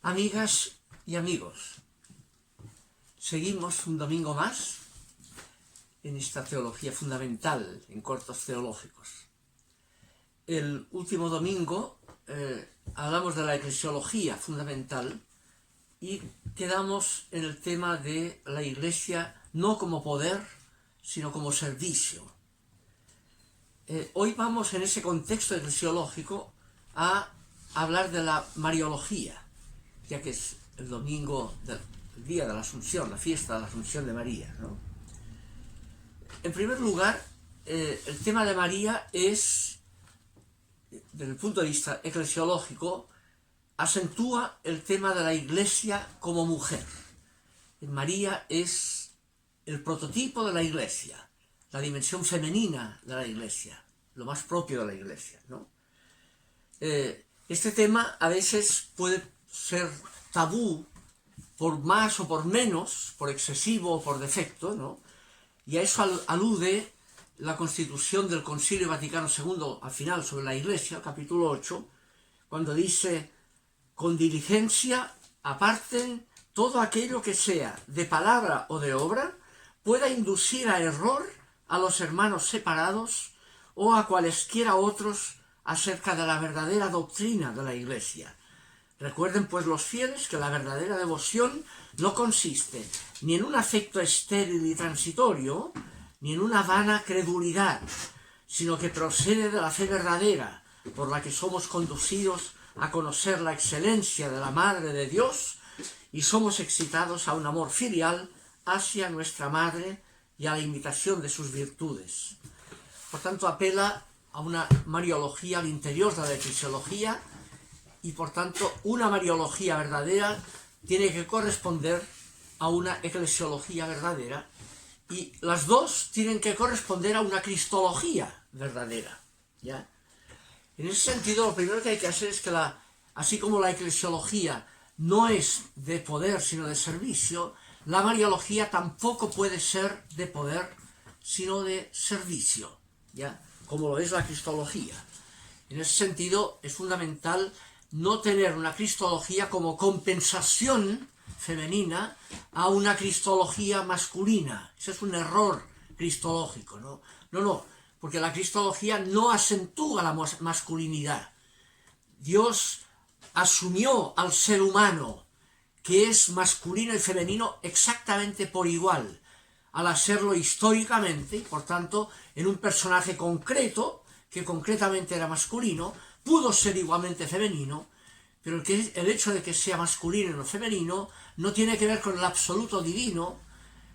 Amigas y amigos, seguimos un domingo más en esta teología fundamental, en cortos teológicos. El último domingo hablamos de la eclesiología fundamental y quedamos en el tema de la Iglesia no como poder, sino como servicio. Hoy vamos en ese contexto eclesiológico a hablar de la Mariología, ya que es el domingo del día de la Asunción, la fiesta de la Asunción de María, ¿no? En primer lugar, el tema de María es, desde el punto de vista eclesiológico, acentúa el tema de la Iglesia como mujer. María es el prototipo de la Iglesia, la dimensión femenina de la Iglesia, lo más propio de la Iglesia, ¿no? Este tema a veces puede ser tabú por más o por menos, por excesivo o por defecto, ¿no? Y a eso alude la constitución del Concilio Vaticano II al final sobre la Iglesia, capítulo 8, cuando dice: con diligencia aparten todo aquello que sea de palabra o de obra pueda inducir a error a los hermanos separados o a cualesquiera otros acerca de la verdadera doctrina de la Iglesia. Recuerden pues los fieles que la verdadera devoción no consiste ni en un afecto estéril y transitorio, ni en una vana credulidad, sino que procede de la fe verdadera, por la que somos conducidos a conocer la excelencia de la Madre de Dios y somos excitados a un amor filial hacia nuestra Madre y a la imitación de sus virtudes. Por tanto, apela a una mariología al interior de la eclesiología, y por tanto una mariología verdadera tiene que corresponder a una eclesiología verdadera, y las dos tienen que corresponder a una cristología verdadera, ¿ya? En ese sentido, lo primero que hay que hacer es que así como la eclesiología no es de poder sino de servicio, la mariología tampoco puede ser de poder sino de servicio, ¿ya? Como lo es la cristología. En ese sentido es fundamental no tener una cristología como compensación femenina a una cristología masculina. Ese es un error cristológico, ¿no? No, porque la cristología no acentúa la masculinidad. Dios asumió al ser humano, que es masculino y femenino, exactamente por igual, al hacerlo históricamente, y por tanto, en un personaje concreto, que concretamente era masculino, pudo ser igualmente femenino, pero el hecho de que sea masculino y no femenino no tiene que ver con el absoluto divino,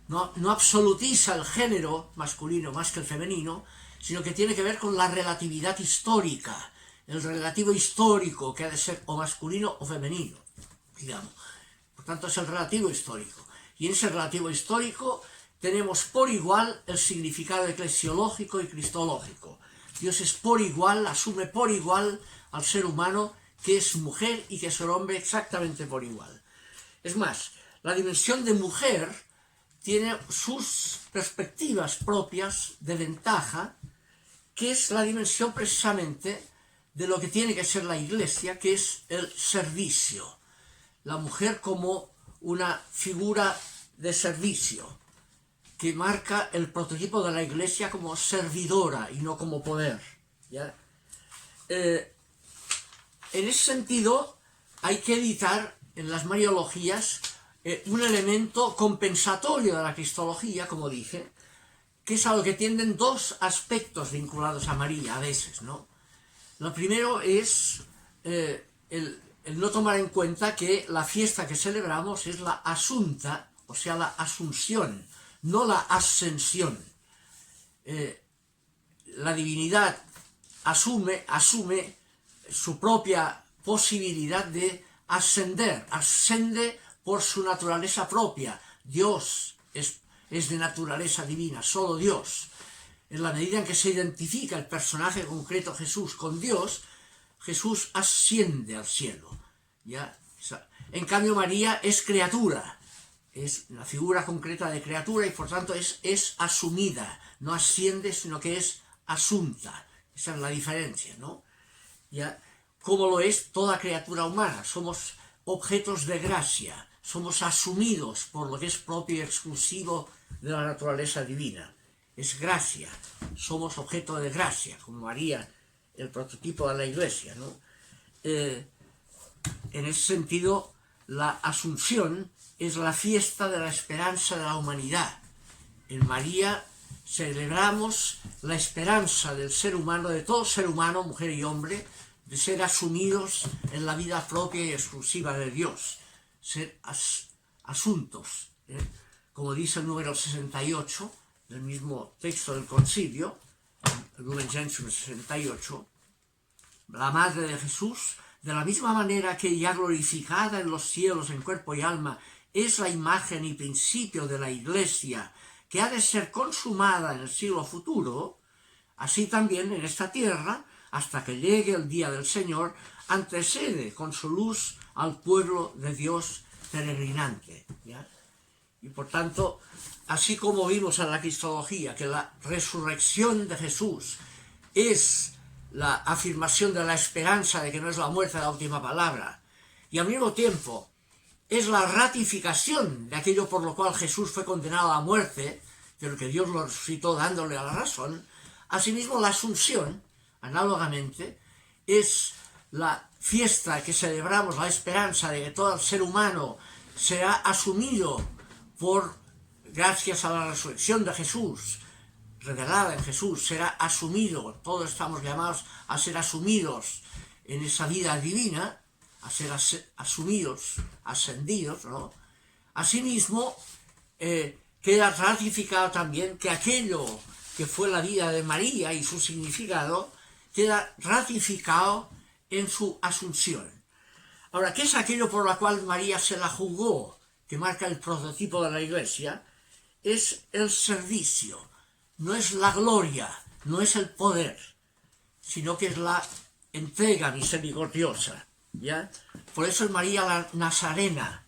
no absolutiza el género masculino más que el femenino, sino que tiene que ver con la relatividad histórica, el relativo histórico que ha de ser o masculino o femenino, digamos. Por tanto, es el relativo histórico. Y en ese relativo histórico tenemos por igual el significado eclesiológico y cristológico. Dios es por igual, asume por igual al ser humano, que es mujer y que es hombre, exactamente por igual. Es más, la dimensión de mujer tiene sus perspectivas propias de ventaja, que es la dimensión precisamente de lo que tiene que ser la Iglesia, que es el servicio. La mujer como una figura de servicio, que marca el prototipo de la Iglesia como servidora y no como poder, ¿ya? En ese sentido, hay que evitar en las mariologías un elemento compensatorio de la cristología, como dije, que es a lo que tienden dos aspectos vinculados a María a veces, ¿no? Lo primero es el no tomar en cuenta que la fiesta que celebramos es la asunta, o sea, la asunción, no la ascensión. La divinidad asume su propia posibilidad de ascender, ascende por su naturaleza propia. Dios es de naturaleza divina, solo Dios. En la medida en que se identifica el personaje concreto Jesús con Dios, Jesús asciende al cielo, ¿ya? En cambio, María es criatura, es una figura concreta de criatura y por tanto es asumida, no asciende, sino que es asunta. Esa es la diferencia, ¿no? ¿Ya? Como lo es toda criatura humana. Somos objetos de gracia, somos asumidos por lo que es propio y exclusivo de la naturaleza divina. Es gracia, somos objeto de gracia, como María, el prototipo de la Iglesia, ¿no? En ese sentido, la Asunción es la fiesta de la esperanza de la humanidad. En María celebramos la esperanza del ser humano, de todo ser humano, mujer y hombre, de ser asumidos en la vida propia y exclusiva de Dios, ser asuntos, como dice el número 68 del mismo texto del concilio, el Lumen Gentium 68, la Madre de Jesús, de la misma manera que ya glorificada en los cielos en cuerpo y alma, es la imagen y principio de la Iglesia, que ha de ser consumada en el siglo futuro, así también en esta tierra, hasta que llegue el día del Señor, antecede con su luz al pueblo de Dios peregrinante, ¿ya? Y por tanto, así como vimos en la cristología que la resurrección de Jesús es la afirmación de la esperanza de que no es la muerte la última palabra, y al mismo tiempo es la ratificación de aquello por lo cual Jesús fue condenado a muerte, pero que Dios lo resucitó dándole a la razón, asimismo la Asunción, análogamente, es la fiesta que celebramos, la esperanza de que todo el ser humano será asumido gracias a la resurrección de Jesús, revelada en Jesús, será asumido, todos estamos llamados a ser asumidos en esa vida divina, a ser asumidos, ascendidos, ¿no? Asimismo, queda ratificado también que aquello que fue la vida de María y su significado, queda ratificado en su asunción. Ahora, ¿qué es aquello por lo cual María se la jugó, que marca el prototipo de la Iglesia? Es el servicio, no es la gloria, no es el poder, sino que es la entrega misericordiosa, ¿ya? Por eso es María la Nazarena,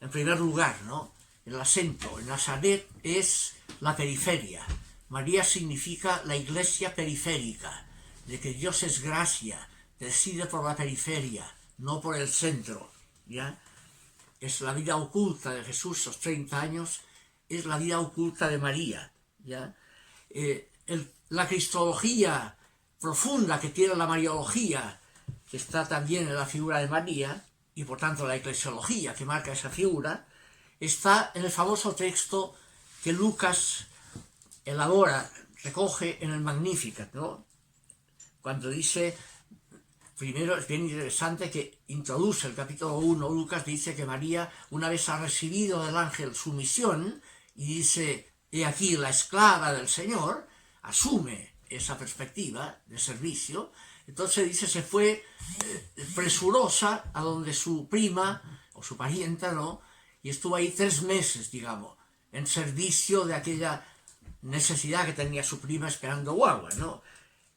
en primer lugar, ¿no? El acento, el Nazaret es la periferia. María significa la iglesia periférica, de que Dios es gracia, decide por la periferia, no por el centro, ¿ya? Es la vida oculta de Jesús, los 30 años, es la vida oculta de María, ¿ya? La cristología profunda que tiene la mariología, que está también en la figura de María, y por tanto la eclesiología que marca esa figura, está en el famoso texto que Lucas elabora, recoge en el Magnificat, ¿no? Cuando dice, primero es bien interesante que introduce el capítulo 1, Lucas dice que María, una vez ha recibido del ángel su misión, y dice, he aquí la esclava del Señor, asume esa perspectiva de servicio, entonces dice, se fue presurosa a donde su prima, o su parienta, ¿no? Y estuvo ahí 3 meses, digamos, en servicio de aquella necesidad que tenía su prima esperando guagua, ¿no?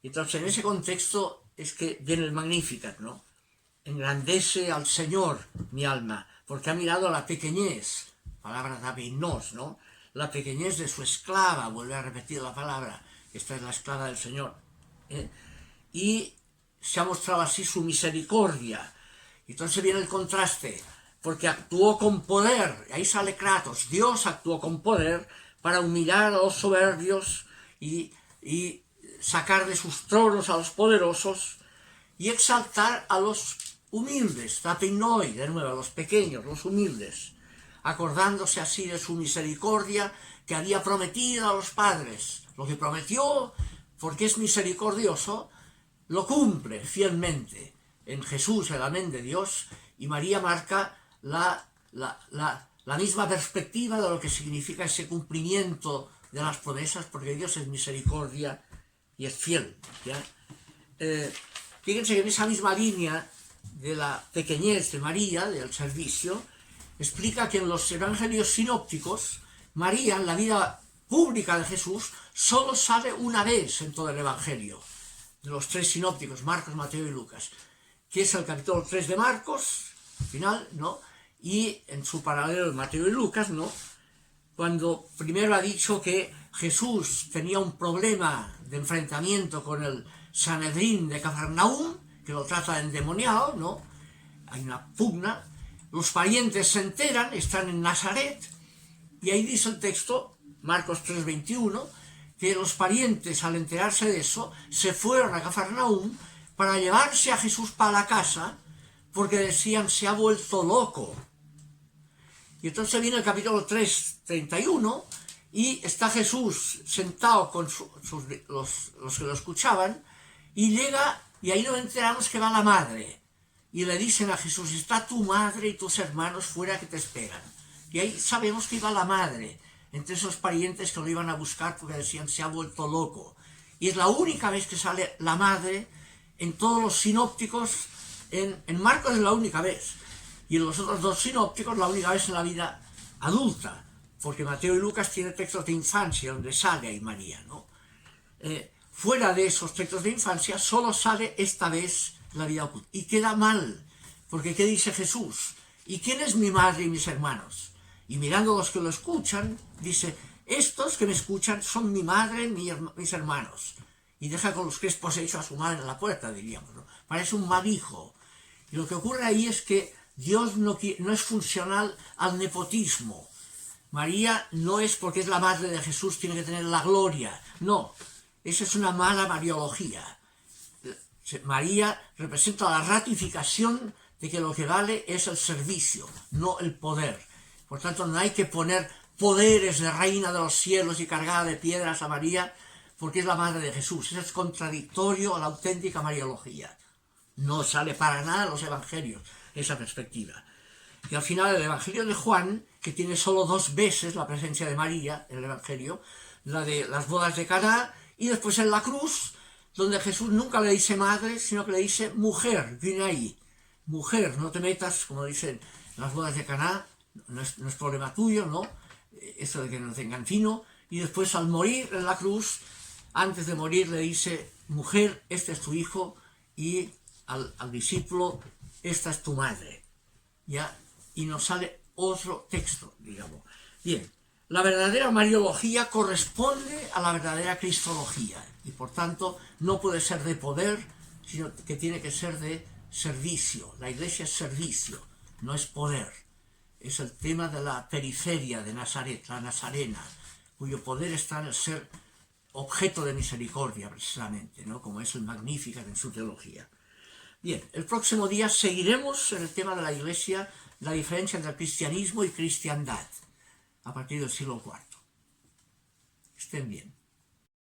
Entonces, en ese contexto es que viene el Magnificat, ¿no? Engrandece al Señor mi alma, porque ha mirado la pequeñez, palabra tapeinos, ¿no? La pequeñez de su esclava, vuelve a repetir la palabra, esta es la esclava del Señor, y se ha mostrado así su misericordia. Entonces viene el contraste, porque actuó con poder, y ahí sale Kratos, Dios actuó con poder para humillar a los soberbios y sacar de sus tronos a los poderosos y exaltar a los humildes, tapeinoi, de nuevo, a los pequeños, los humildes, acordándose así de su misericordia que había prometido a los padres. Lo que prometió, porque es misericordioso, lo cumple fielmente en Jesús, el amén de Dios, y María marca la misma perspectiva de lo que significa ese cumplimiento de las promesas, porque Dios es misericordia y es fiel, ¿ya? Fíjense que en esa misma línea de la pequeñez de María, del servicio, explica que en los evangelios sinópticos, María, en la vida pública de Jesús, solo sale una vez en todo el evangelio, de los 3 sinópticos, Marcos, Mateo y Lucas, que es el capítulo 3 de Marcos, al final, ¿no? Y en su paralelo Mateo y Lucas, ¿no? Cuando primero ha dicho que Jesús tenía un problema de enfrentamiento con el Sanedrín de Cafarnaúm, que lo trata de endemoniado, ¿no? Hay una pugna, Los parientes se enteran, están en Nazaret, y ahí dice el texto, Marcos 3:21, que los parientes, al enterarse de eso, se fueron a Cafarnaúm para llevarse a Jesús para la casa, porque decían, se ha vuelto loco. Y entonces viene el capítulo 3:31, y está Jesús sentado con los que lo escuchaban, y llega, y ahí nos enteramos que va la madre. Y le dicen a Jesús, está tu madre y tus hermanos fuera que te esperan. Y ahí sabemos que iba la madre, entre esos parientes que lo iban a buscar porque decían, se ha vuelto loco. Y es la única vez que sale la madre en todos los sinópticos, en Marcos es la única vez, y en los otros dos sinópticos la única vez en la vida adulta, porque Mateo y Lucas tienen textos de infancia donde sale ahí María, ¿no? Fuera de esos textos de infancia solo sale esta vez la vida oculta. Y queda mal, porque ¿qué dice Jesús? ¿Y quién es mi madre y mis hermanos? Y mirando a los que lo escuchan, dice, estos que me escuchan son mi madre y mis hermanos. Y deja con los crespos hechos a su madre en la puerta, diríamos, ¿no? Parece un mal hijo. Y lo que ocurre ahí es que Dios no es funcional al nepotismo. María no es porque es la madre de Jesús, tiene que tener la gloria. No, esa es una mala mariología. María representa la ratificación de que lo que vale es el servicio, no el poder. Por tanto, no hay que poner poderes de reina de los cielos y cargada de piedras a María, porque es la madre de Jesús. Eso es contradictorio a la auténtica mariología. No sale para nada en los evangelios esa perspectiva. Y al final el evangelio de Juan, que tiene solo 2 veces la presencia de María en el evangelio, la de las bodas de Caná, y después en la cruz, donde Jesús nunca le dice madre, sino que le dice mujer, viene ahí. Mujer, no te metas, como dicen en las bodas de Caná, no es problema tuyo, ¿no? Eso de que no tengan fino. Y después al morir en la cruz, antes de morir le dice, mujer, este es tu hijo, y al discípulo, esta es tu madre. ¿Ya? Y nos sale otro texto, digamos. Bien, la verdadera mariología corresponde a la verdadera cristología, y por tanto no puede ser de poder, sino que tiene que ser de servicio. La iglesia es servicio, no es poder. Es el tema de la periferia de Nazaret, la nazarena, cuyo poder está en el ser objeto de misericordia, precisamente, ¿no? Como es el Magnificat en su teología. Bien, el próximo día seguiremos en el tema de la iglesia, la diferencia entre el cristianismo y cristiandad, a partir del siglo IV. Estén bien.